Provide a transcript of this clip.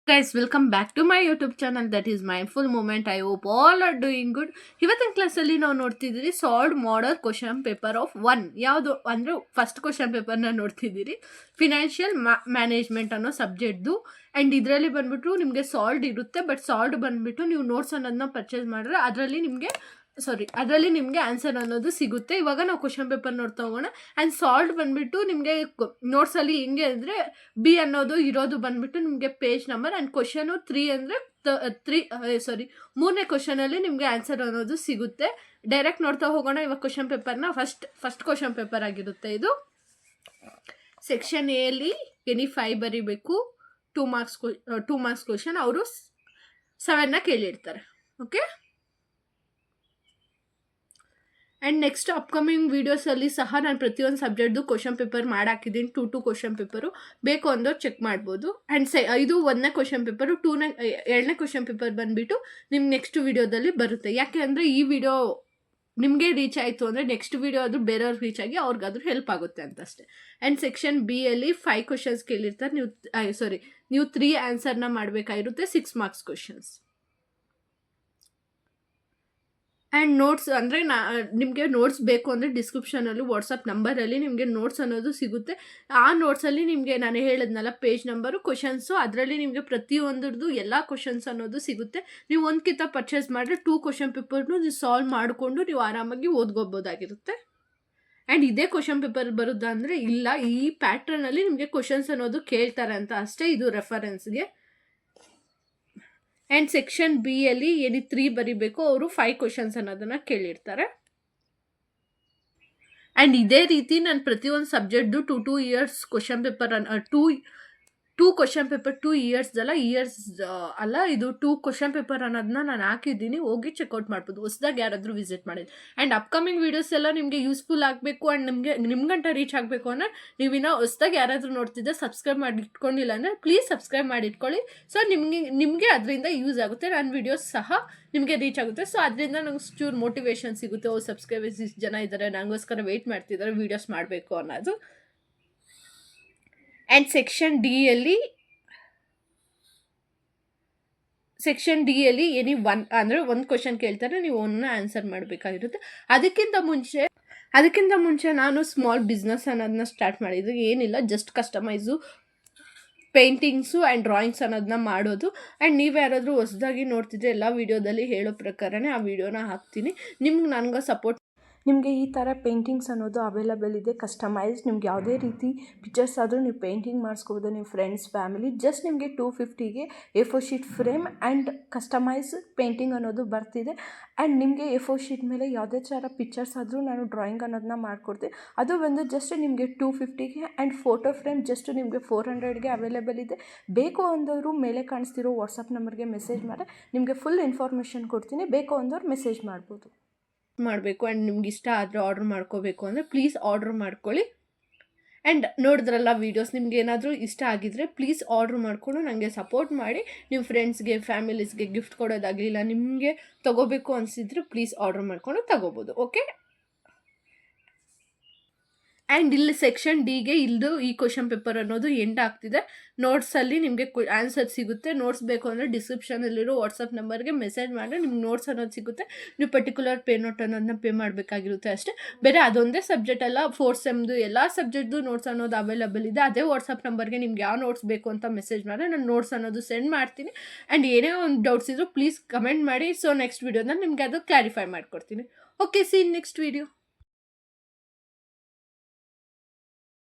Guys, welcome back to my YouTube channel that is Mindful Moment. I hope all are doing good. ಇವತ್ತಿನ ಕ್ಲಾಸಲ್ಲಿ ನಾವು ನೋಡ್ತಿದ್ದೀರಿ solved model question paper of 1 ಯಾವುದು ಅಂದರೆ first question ಪೇಪರ್ನ ನೋಡ್ತಿದ್ದೀರಿ financial management ಅನ್ನೋ ಸಬ್ಜೆಕ್ಟ್ದು. And ಇದರಲ್ಲಿ ಬಂದ್ಬಿಟ್ಟು ನಿಮಗೆ ಸಾಲ್ಡ್ ಇರುತ್ತೆ, ಬಟ್ ಸಾಲ್ಡ್ ಬಂದ್ಬಿಟ್ಟು ನೀವು ನೋಟ್ಸ್ ಅನ್ನೋದನ್ನ ಪರ್ಚೇಸ್ ಮಾಡಿದ್ರೆ ಅದರಲ್ಲಿ ನಿಮಗೆ ಆನ್ಸರ್ ಅನ್ನೋದು ಸಿಗುತ್ತೆ. ಇವಾಗ ನಾವು ಕ್ವಶನ್ ಪೇಪರ್ ನೋಡ್ತಾ ಹೋಗೋಣ. ಆ್ಯಂಡ್ ಸಾಲ್ಟ್ ಬಂದುಬಿಟ್ಟು ನಿಮಗೆ ನೋಟ್ಸಲ್ಲಿ ಹೆಂಗೆ ಅಂದರೆ ಬಿ ಅನ್ನೋದು ಇರೋದು ಬಂದುಬಿಟ್ಟು ನಿಮಗೆ ಪೇಜ್ ನಂಬರ್ ಆ್ಯಂಡ್ ಕ್ವಶನು 3 ಅಂದರೆ ಮೂರನೇ ಕ್ವಶನಲ್ಲಿ ನಿಮಗೆ ಆನ್ಸರ್ ಅನ್ನೋದು ಸಿಗುತ್ತೆ. ಡೈರೆಕ್ಟ್ ನೋಡ್ತಾ ಹೋಗೋಣ ಇವಾಗ ಕ್ವಶನ್ ಪೇಪರ್ನ. ಫಸ್ಟ್ ಕ್ವಶನ್ ಪೇಪರ್ ಆಗಿರುತ್ತೆ ಇದು. ಸೆಕ್ಷನ್ ಎಲ್ಲಿ ಎನಿ 5 ಬರೀಬೇಕು. 2 ಮಾರ್ಕ್ಸ್ ಕ್ವಶನ್. ಅವರು 7ನ ಕೇಳಿರ್ತಾರೆ. ಓಕೆ. ಆ್ಯಂಡ್ ನೆಕ್ಸ್ಟ್ ಅಪ್ಕಮಿಂಗ್ ವೀಡಿಯೋಸಲ್ಲಿ ಸಹ ನಾನು ಪ್ರತಿಯೊಂದು ಸಬ್ಜೆಕ್ಟ್ದು ಕ್ವಶನ್ ಪೇಪರ್ ಮಾಡಾಕಿದ್ದೀನಿ. 2 ಕ್ವಶನ್ ಪೇಪರು ಬೇಕು ಅಂದವ್ರು ಚೆಕ್ ಮಾಡ್ಬೋದು. ಆ್ಯಂಡ್ ಇದು 1ನೇ ಕ್ವಶನ್ ಪೇಪರು. 2ನೇ ಕ್ವಶನ್ ಪೇಪರ್ ಬಂದುಬಿಟ್ಟು ನಿಮ್ಗೆ ನೆಕ್ಸ್ಟ್ ವೀಡಿಯೋದಲ್ಲಿ ಬರುತ್ತೆ. ಯಾಕೆ ಅಂದರೆ ಈ ವಿಡಿಯೋ ನಿಮಗೆ ರೀಚ್ ಆಯಿತು ಅಂದರೆ ನೆಕ್ಸ್ಟ್ ವೀಡಿಯೋ ಅದು ಬೇರೆಯವ್ರಿಗೆ ರೀಚ್ ಆಗಿ ಅವ್ರಿಗಾದ್ರೂ ಹೆಲ್ಪ್ ಆಗುತ್ತೆ ಅಂತ ಅಷ್ಟೇ. ಆ್ಯಂಡ್ ಸೆಕ್ಷನ್ ಬಿ ಅಲ್ಲಿ 5 ಕ್ವಶನ್ಸ್ ಕೇಳಿರ್ತಾರೆ. ನೀವು 3 ಆನ್ಸರ್ನ ಮಾಡಬೇಕಾಗಿರುತ್ತೆ. 6 ಮಾರ್ಕ್ಸ್ ಕ್ವಶನ್ಸ್. ಆ್ಯಂಡ್ ನೋಟ್ಸ್ ಅಂದರೆ ನಿಮಗೆ ನೋಟ್ಸ್ ಬೇಕು ಅಂದರೆ ಡಿಸ್ಕ್ರಿಪ್ಷನಲ್ಲಿ ವಾಟ್ಸಪ್ ನಂಬರಲ್ಲಿ ನಿಮಗೆ ನೋಟ್ಸ್ ಅನ್ನೋದು ಸಿಗುತ್ತೆ. ಆ ನೋಟ್ಸಲ್ಲಿ ನಿಮಗೆ ನಾನು ಹೇಳಿದ್ನಲ್ಲ ಪೇಜ್ ನಂಬರು, ಕ್ವಶನ್ಸು, ಅದರಲ್ಲಿ ನಿಮಗೆ ಪ್ರತಿಯೊಂದ್ರದ್ದು ಎಲ್ಲ ಕ್ವಶನ್ಸ್ ಅನ್ನೋದು ಸಿಗುತ್ತೆ. ನೀವು ಒಂದು ಕಿತಾಬ್ ಪರ್ಚೇಸ್ ಮಾಡಿದ್ರೆ 2 ಕ್ವಶನ್ ಪೇಪರ್ನು ನೀವು ಸಾಲ್ವ್ ಮಾಡಿಕೊಂಡು ನೀವು ಆರಾಮಾಗಿ ಓದ್ಕೋಬೋದಾಗಿರುತ್ತೆ. ಆ್ಯಂಡ್ ಇದೇ ಕ್ವಶನ್ ಪೇಪರ್ ಬರುತ್ತಾ ಅಂದರೆ ಇಲ್ಲ, ಈ ಪ್ಯಾಟ್ರನಲ್ಲಿ ನಿಮಗೆ ಕ್ವಶನ್ಸ್ ಅನ್ನೋದು ಕೇಳ್ತಾರೆ ಅಂತ ಅಷ್ಟೇ. ಇದು ರೆಫರೆನ್ಸ್ಗೆ. ಆ್ಯಂಡ್ ಸೆಕ್ಷನ್ ಬಿ ಅಲ್ಲಿ ಏನಿ 3 ಬರೀಬೇಕು. ಅವರು 5 ಕ್ವಶನ್ಸ್ ಅನ್ನೋದನ್ನು ಕೇಳಿರ್ತಾರೆ. ಆ್ಯಂಡ್ ಇದೇ ರೀತಿ ನಾನು ಪ್ರತಿಯೊಂದು ಸಬ್ಜೆಕ್ಟ್ದು 2 years question paper two question paper 2 years ಅಲ್ಲ, ಇದು 2 ಕ್ವಶನ್ ಪೇಪರ್ ಅನ್ನೋದನ್ನ ನಾನು ಹಾಕಿದ್ದೀನಿ. ಹೋಗಿ ಚೆಕ್ಔಟ್ ಮಾಡ್ಬೋದು ಹೊಸದಾಗಿ ಯಾರಾದರೂ ವಿಸಿಟ್ ಮಾಡಿದ್ದು. ಆ್ಯಂಡ್ ಅಪ್ಕಮಿಂಗ್ ವೀಡಿಯೋಸ್ ಎಲ್ಲ ನಿಮಗೆ ಯೂಸ್ಫುಲ್ ಆಗಬೇಕು ಆ್ಯಂಡ್ ನಿಮ್ಗಂಟ ರೀಚ್ ಆಗಬೇಕು ಅಂದರೆ ನೀವಿನ್ನ ಹೊಸದಾಗಿ ಯಾರಾದರೂ ನೋಡ್ತಿದ್ದೆ ಸಬ್ಸ್ಕ್ರೈಬ್ ಮಾಡಿ ಇಟ್ಕೊಂಡಿಲ್ಲ ಅಂದರೆ ಪ್ಲೀಸ್ ಸಬ್ಸ್ಕ್ರೈಬ್ ಮಾಡಿ ಇಟ್ಕೊಳ್ಳಿ. ಸೊ ನಿಮಗೆ ಅದರಿಂದ ಯೂಸ್ ಆಗುತ್ತೆ. ನನ್ನ ವೀಡಿಯೋಸ್ ಸಹ ನಿಮಗೆ ರೀಚ್ ಆಗುತ್ತೆ. ಸೊ ಅದರಿಂದ ನಂಗೆ ಚೂರು ಮೋಟಿವೇಶನ್ ಸಿಗುತ್ತೆ. ಸಬ್ಸ್ಕ್ರೈಬರ್ಸ್ ಇಷ್ಟು ಜನ ಇದ್ದಾರೆ, ನನಗೋಸ್ಕರ ವೆಯ್ಟ್ ಮಾಡ್ತಿದ್ದಾರೆ ವೀಡಿಯೋಸ್ ಮಾಡಬೇಕು ಅನ್ನೋದು. ಆ್ಯಂಡ್ ಸೆಕ್ಷನ್ ಡಿ ಅಲ್ಲಿ ಎನಿ 1 ಅಂದರೆ 1 ಕ್ವಶನ್ ಕೇಳ್ತಾರೆ, ನೀವು 1ನ ಆನ್ಸರ್ ಮಾಡಬೇಕಾಗಿರುತ್ತೆ. ಅದಕ್ಕಿಂತ ಮುಂಚೆ ನಾನು ಸ್ಮಾಲ್ ಬಿಸ್ನೆಸ್ ಅನ್ನೋದನ್ನ ಸ್ಟಾರ್ಟ್ ಮಾಡಿದ್ದು. ಏನಿಲ್ಲ, just customise, paintings and drawings ಅನ್ನೋದನ್ನ ಮಾಡೋದು. ಆ್ಯಂಡ್ ನೀವು ಯಾರಾದರೂ ಹೊಸದಾಗಿ ನೋಡ್ತಿದ್ರೆ ಎಲ್ಲ ವೀಡಿಯೋದಲ್ಲಿ ಹೇಳೋ ಪ್ರಕಾರನೇ ಆ ವಿಡಿಯೋನ ಹಾಕ್ತೀನಿ. ನನಗೆ ಸಪೋರ್ಟ್. ನಿಮಗೆ ಈ ಥರ ಪೇಂಟಿಂಗ್ಸ್ ಅನ್ನೋದು ಅವೈಲಬಲ್ ಇದೆ. ಕಸ್ಟಮೈಸ್ ನಿಮ್ಗೆ ಯಾವುದೇ ರೀತಿ ಪಿಕ್ಚರ್ಸ್ ಆದರೂ ನೀವು ಪೇಂಟಿಂಗ್ ಮಾಡಿಸ್ಕೋಬೋದು. ನಿಮ್ಮ ಫ್ರೆಂಡ್ಸ್, ಫ್ಯಾಮಿಲಿ. ಜಸ್ಟ್ ನಿಮಗೆ 250ಗೆ A4 sheet frame and customise painting ಅನ್ನೋದು ಬರ್ತಿದೆ. ಆ್ಯಂಡ್ ನಿಮಗೆ A4 ಶೀಟ್ ಮೇಲೆ ಯಾವುದೇ ಥರ ಪಿಕ್ಚರ್ಸ್ ಆದರೂ ನಾನು ಡ್ರಾಯಿಂಗ್ ಅನ್ನೋದನ್ನ ಮಾಡಿಕೊಡ್ತೀನಿ. ಅದು ಬಂದು ಜಸ್ಟ್ ನಿಮಗೆ 250ಗೆ. ಆ್ಯಂಡ್ ಫೋಟೋ ಫ್ರೇಮ್ ಜಸ್ಟ್ ನಿಮಗೆ 400ಗೆ ಅವೈಲೇಬಲ್ ಇದೆ. ಬೇಕು ಅಂದವರು ಮೇಲೆ ಕಾಣಿಸ್ತಿರೋ ವಾಟ್ಸಪ್ ನಂಬರ್ಗೆ ಮೆಸೇಜ್ ಮಾಡಿ ನಿಮಗೆ ಫುಲ್ ಇನ್ಫಾರ್ಮೇಷನ್ ಕೊಡ್ತೀನಿ. ಬೇಕು ಅಂದವ್ರು ಮೆಸೇಜ್ ಮಾಡ್ಬೋದು. ಮಾಡಬೇಕು ಆ್ಯಂಡ್ ನಿಮ್ಗೆ ಇಷ್ಟ ಆದರೆ ಆರ್ಡ್ರ್ ಮಾಡ್ಕೋಬೇಕು ಅಂದರೆ ಪ್ಲೀಸ್ ಆರ್ಡ್ರ್ ಮಾಡ್ಕೊಳ್ಳಿ. ಆ್ಯಂಡ್ ನೋಡಿದ್ರಲ್ಲ ವೀಡಿಯೋಸ್, ನಿಮ್ಗೆ ಏನಾದರೂ ಇಷ್ಟ ಆಗಿದ್ದರೆ ಪ್ಲೀಸ್ ಆರ್ಡ್ರ್ ಮಾಡಿಕೊಂಡು ನನಗೆ ಸಪೋರ್ಟ್ ಮಾಡಿ. ನಿಮ್ಮ ಫ್ರೆಂಡ್ಸ್ಗೆ, ಫ್ಯಾಮಿಲೀಸ್ಗೆ ಗಿಫ್ಟ್ ಕೊಡೋದಾಗಲಿಲ್ಲ, ನಿಮಗೆ ತೊಗೋಬೇಕು ಅನಿಸಿದ್ರೆ ಪ್ಲೀಸ್ ಆರ್ಡ್ರ್ ಮಾಡಿಕೊಂಡು ತಗೋಬೋದು. ಓಕೆ. ಆ್ಯಂಡ್ ಇಲ್ಲಿ ಸೆಕ್ಷನ್ ಡಿಗೆ ಈ ಕ್ವಶನ್ ಪೇಪರ್ ಅನ್ನೋದು ಎಂಡ್ ಆಗ್ತಿದೆ. ನೋಟ್ಸಲ್ಲಿ ನಿಮಗೆ ಆನ್ಸರ್ ಸಿಗುತ್ತೆ. ನೋಟ್ಸ್ ಬೇಕು ಅಂದರೆ ಡಿಸ್ಕ್ರಿಪ್ಷನಲ್ಲಿರೋ ವಾಟ್ಸಪ್ ನಂಬರ್ಗೆ ಮೆಸೇಜ್ ಮಾಡಿದ್ರೆ ನಿಮ್ಗೆ ನೋಟ್ಸ್ ಅನ್ನೋದು ಸಿಗುತ್ತೆ. ನೀವು ಪರ್ಟಿಕ್ಯುಲರ್ ಪೇ ನೋಟ್ ಅನ್ನೋದನ್ನ ಪೇ ಮಾಡಬೇಕಾಗಿರುತ್ತೆ ಅಷ್ಟೇ. ಬೇರೆ ಅದೊಂದೇ ಸಬ್ಜೆಕ್ಟ್ ಅಲ್ಲ, 4th ಸೆಮ್ದು ಎಲ್ಲ ಸಬ್ಜೆಕ್ಟ್ದು ನೋಟ್ಸ್ ಅನ್ನೋದು ಅವೈಲಬಲ್ ಇದೆ. ಅದೇ ವಾಟ್ಸಪ್ ನಂಬರ್ಗೆ ನಿಮ್ಗೆ ಯಾವ ನೋಟ್ಸ್ ಬೇಕು ಅಂತ ಮೆಸೇಜ್ ಮಾಡಿದ್ರೆ ನಾನು ನೋಟ್ಸ್ ಅನ್ನೋದು ಸೆಂಡ್ ಮಾಡ್ತೀನಿ. ಆ್ಯಂಡ್ ಏನೇ ಒಂದು ಡೌಟ್ಸ್ ಇದ್ದರೂ ಪ್ಲೀಸ್ ಕಮೆಂಟ್ ಮಾಡಿ. ಸೊ ನೆಕ್ಸ್ಟ್ ವೀಡಿಯೋನ ನಿಮಗೆ ಅದು ಕ್ಲಾರಿಫೈ ಮಾಡಿಕೊಡ್ತೀನಿ. ಓಕೆ, ಸಿ ಇನ್ ನೆಕ್ಸ್ಟ್ ವೀಡಿಯೋ.